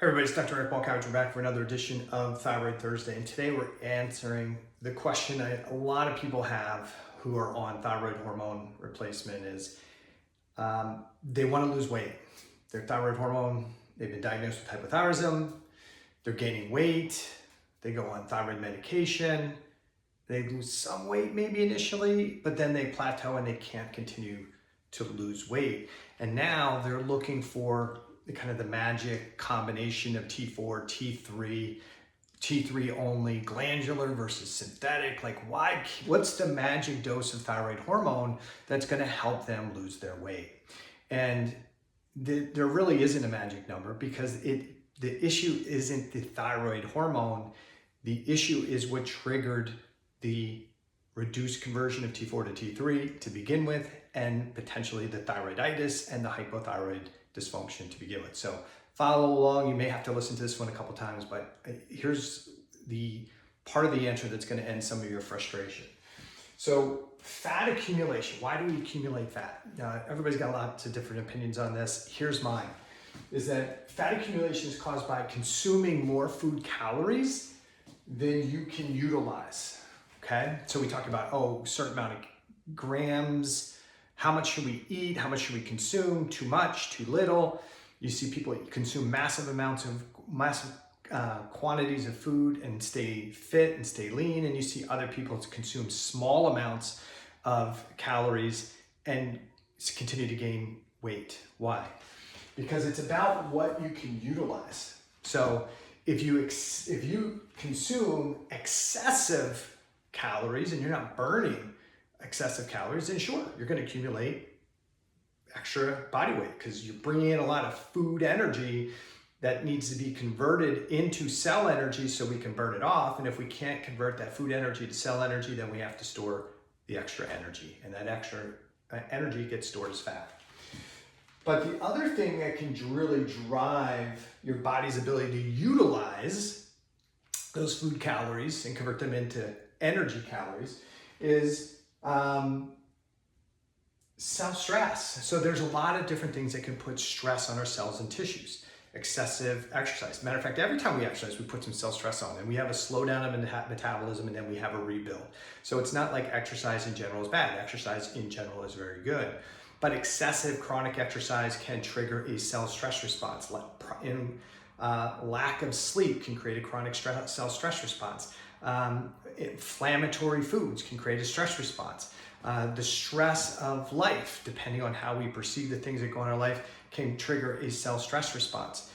Hey everybody, it's Dr. Eric Balkowicz. We're back for another edition of Thyroid Thursday, and today we're answering the question a lot of people have who are on thyroid hormone replacement is they want to lose weight. Their thyroid hormone, they've been diagnosed with hypothyroidism, they're gaining weight, they go on thyroid medication, they lose some weight maybe initially, but then they plateau and they can't continue to lose weight. And now they're looking for the magic combination of T4, T3 only, glandular versus synthetic. What's the magic dose of thyroid hormone that's going to help them lose their weight? And there really isn't a magic number, because the issue isn't the thyroid hormone. The issue is what triggered the reduced conversion of T4 to T3 to begin with, and potentially the thyroiditis and the hypothyroid dysfunction to begin with. So follow along. You may have to listen to this one a couple times, but here's the part of the answer that's going to end some of your frustration. So fat accumulation. Why do we accumulate fat? Everybody's got lots of different opinions on this. Here's mine, is that fat accumulation is caused by consuming more food calories than you can utilize. Okay, so we talk about, a certain amount of grams. How much should we eat? How much should we consume? Too much, too little. You see people consume massive quantities of food and stay fit and stay lean. And you see other people consume small amounts of calories and continue to gain weight. Why? Because it's about what you can utilize. So if you consume excessive calories and you're not burning excessive calories, then sure, you're going to accumulate extra body weight, because you're bringing in a lot of food energy that needs to be converted into cell energy so we can burn it off. And if we can't convert that food energy to cell energy, then we have to store the extra energy, and that extra energy gets stored as fat. But the other thing that can really drive your body's ability to utilize those food calories and convert them into energy calories is cell stress. So there's a lot of different things that can put stress on our cells and tissues. Excessive exercise. Matter of fact, every time we exercise, we put some cell stress on, and we have a slowdown of metabolism, and then we have a rebuild. So it's not like exercise in general is bad. Exercise in general is very good. But excessive chronic exercise can trigger a cell stress response. Lack of sleep can create a chronic cell stress response. Inflammatory foods can create a stress response. The stress of life, depending on how we perceive the things that go on in our life, can trigger a cell stress response.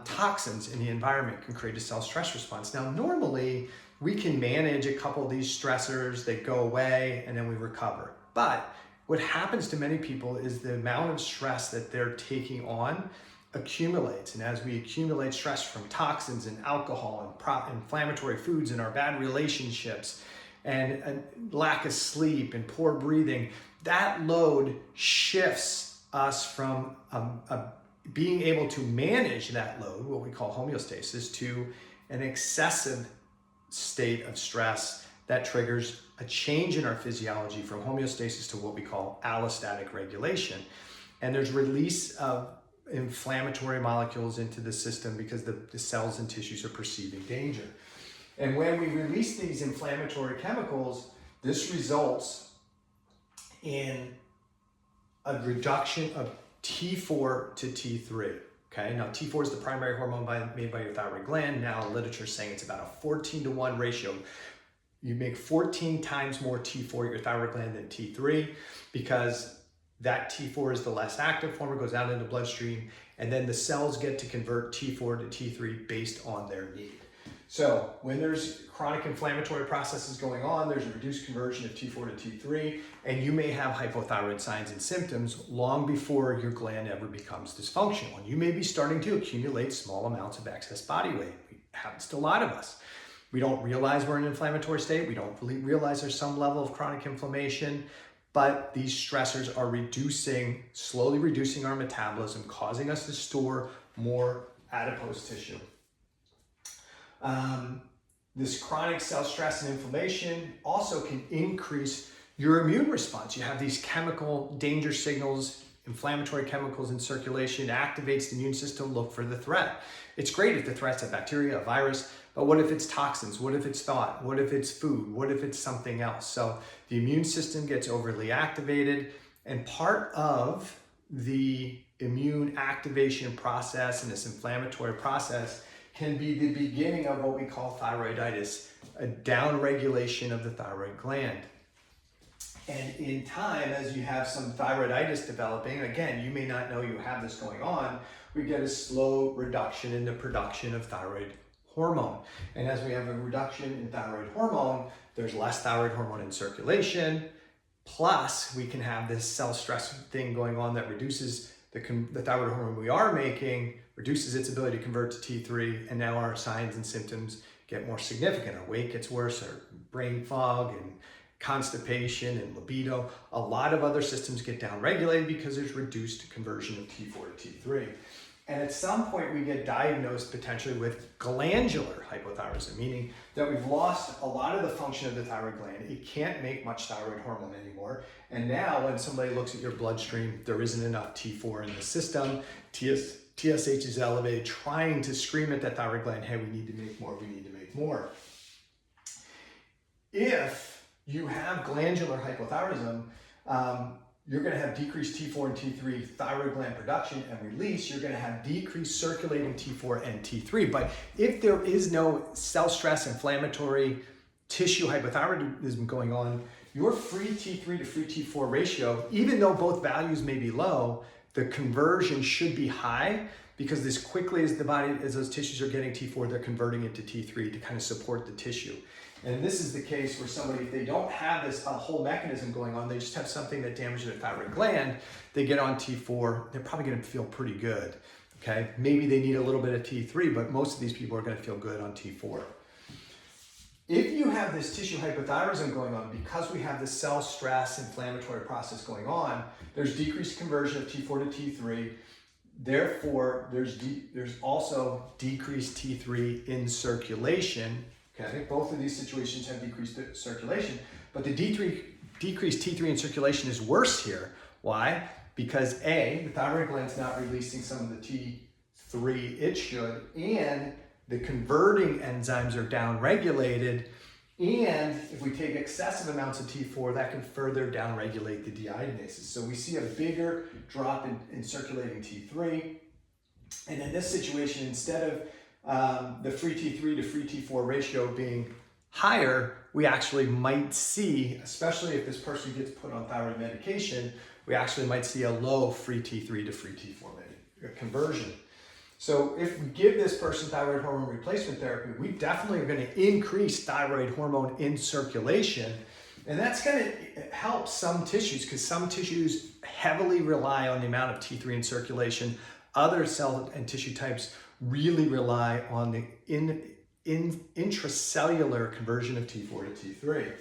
Toxins in the environment can create a cell stress response. Now, normally we can manage a couple of these stressors, they go away, and then we recover. But what happens to many people is the amount of stress that they're taking on accumulates. And as we accumulate stress from toxins and alcohol and inflammatory foods and our bad relationships and lack of sleep and poor breathing, that load shifts us from being able to manage that load, what we call homeostasis, to an excessive state of stress that triggers a change in our physiology from homeostasis to what we call allostatic regulation. And there's release of inflammatory molecules into the system because the cells and tissues are perceiving danger. And when we release these inflammatory chemicals, this results in a reduction of T4 to T3. Okay, now T4 is the primary hormone made by your thyroid gland. Now literature is saying it's about a 14-to-1 ratio. You make 14 times more T4 at your thyroid gland than T3, because that T4 is the less active form. It goes out into the bloodstream, and then the cells get to convert T4 to T3 based on their need. So when there's chronic inflammatory processes going on, there's a reduced conversion of T4 to T3, and you may have hypothyroid signs and symptoms long before your gland ever becomes dysfunctional. And you may be starting to accumulate small amounts of excess body weight. It happens to a lot of us. We don't realize we're in an inflammatory state. We don't really realize there's some level of chronic inflammation. But these stressors are slowly reducing our metabolism, causing us to store more adipose tissue. This chronic cell stress and inflammation also can increase your immune response. You have these chemical danger signals inflammatory chemicals in circulation, activates the immune system, look for the threat. It's great if the threat's a bacteria, a virus, but what if it's toxins? What if it's thought? What if it's food? What if it's something else? So the immune system gets overly activated, and part of the immune activation process and this inflammatory process can be the beginning of what we call thyroiditis, a downregulation of the thyroid gland. And in time, as you have some thyroiditis developing, again, you may not know you have this going on, we get a slow reduction in the production of thyroid hormone. And as we have a reduction in thyroid hormone, there's less thyroid hormone in circulation. Plus, we can have this cell stress thing going on that reduces the thyroid hormone we are making, reduces its ability to convert to T3, and now our signs and symptoms get more significant. Our weight gets worse, our brain fog and constipation and libido. A lot of other systems get downregulated because there's reduced conversion of T4 to T3. And at some point we get diagnosed potentially with glandular hypothyroidism, meaning that we've lost a lot of the function of the thyroid gland. It can't make much thyroid hormone anymore. And now when somebody looks at your bloodstream, there isn't enough T4 in the system. TSH is elevated, trying to scream at that thyroid gland, hey, we need to make more, we need to make more. If you have glandular hypothyroidism, you're going to have decreased T4 and T3 thyroid gland production and release. You're going to have decreased circulating T4 and T3. But if there is no cell stress, inflammatory tissue hypothyroidism going on, your free T3 to free T4 ratio, even though both values may be low, the conversion should be high, because as quickly as those tissues are getting T4, they're converting into T3 to kind of support the tissue. And this is the case where somebody, if they don't have this whole mechanism going on, they just have something that damages their thyroid gland, they get on T4, they're probably going to feel pretty good, okay? Maybe they need a little bit of T3, but most of these people are going to feel good on T4. If you have this tissue hypothyroidism going on, because we have this cell stress inflammatory process going on, there's decreased conversion of T4 to T3. Therefore, there's also decreased T3 in circulation. Okay, both of these situations have decreased circulation, but the decreased T3 in circulation is worse here. Why? Because A, the thyroid gland's not releasing some of the T3 it should, and the converting enzymes are downregulated, and if we take excessive amounts of T4, that can further downregulate the deiodinases. So we see a bigger drop in circulating T3, and in this situation, instead of the free T3 to free T4 ratio being higher, we actually might see, especially if this person gets put on thyroid medication, we actually might see a low free T3 to free T4 conversion. So if we give this person thyroid hormone replacement therapy, we definitely are going to increase thyroid hormone in circulation. And that's going to help some tissues, because some tissues heavily rely on the amount of T3 in circulation. Other cell and tissue types really rely on the intracellular conversion of T4 to T3.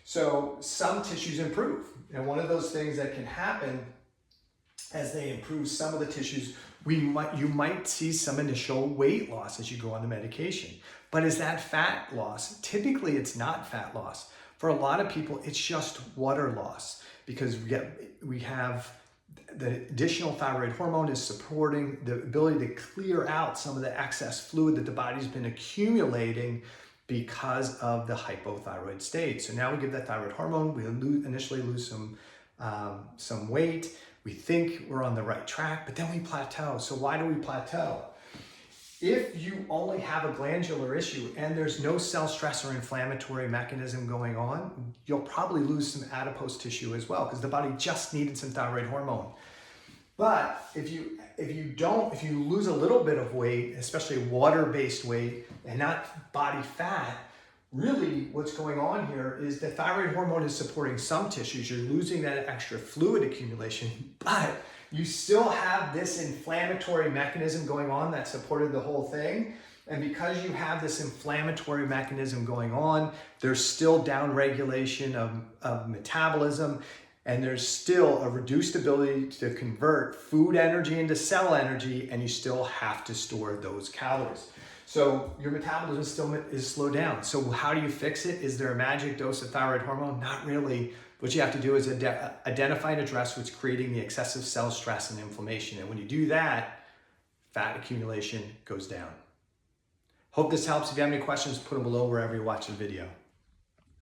So some tissues improve. And one of those things that can happen as they improve some of the tissues, you might see some initial weight loss as you go on the medication. But is that fat loss? Typically, it's not fat loss. For a lot of people, it's just water loss, because we have the additional thyroid hormone is supporting the ability to clear out some of the excess fluid that the body's been accumulating because of the hypothyroid state. So now we give that thyroid hormone, we initially lose some weight, we think we're on the right track, but then we plateau. So why do we plateau? If you only have a glandular issue and there's no cell stress or inflammatory mechanism going on, you'll probably lose some adipose tissue as well, because the body just needed some thyroid hormone. But if you lose a little bit of weight, especially water-based weight and not body fat, really what's going on here is the thyroid hormone is supporting some tissues. You're losing that extra fluid accumulation, but you still have this inflammatory mechanism going on that supported the whole thing. And because you have this inflammatory mechanism going on, there's still downregulation of metabolism, and there's still a reduced ability to convert food energy into cell energy, and you still have to store those calories. So your metabolism still is slowed down. So how do you fix it? Is there a magic dose of thyroid hormone? Not really. What you have to do is identify and address what's creating the excessive cell stress and inflammation. And when you do that, fat accumulation goes down. Hope this helps. If you have any questions, put them below wherever you watch the video.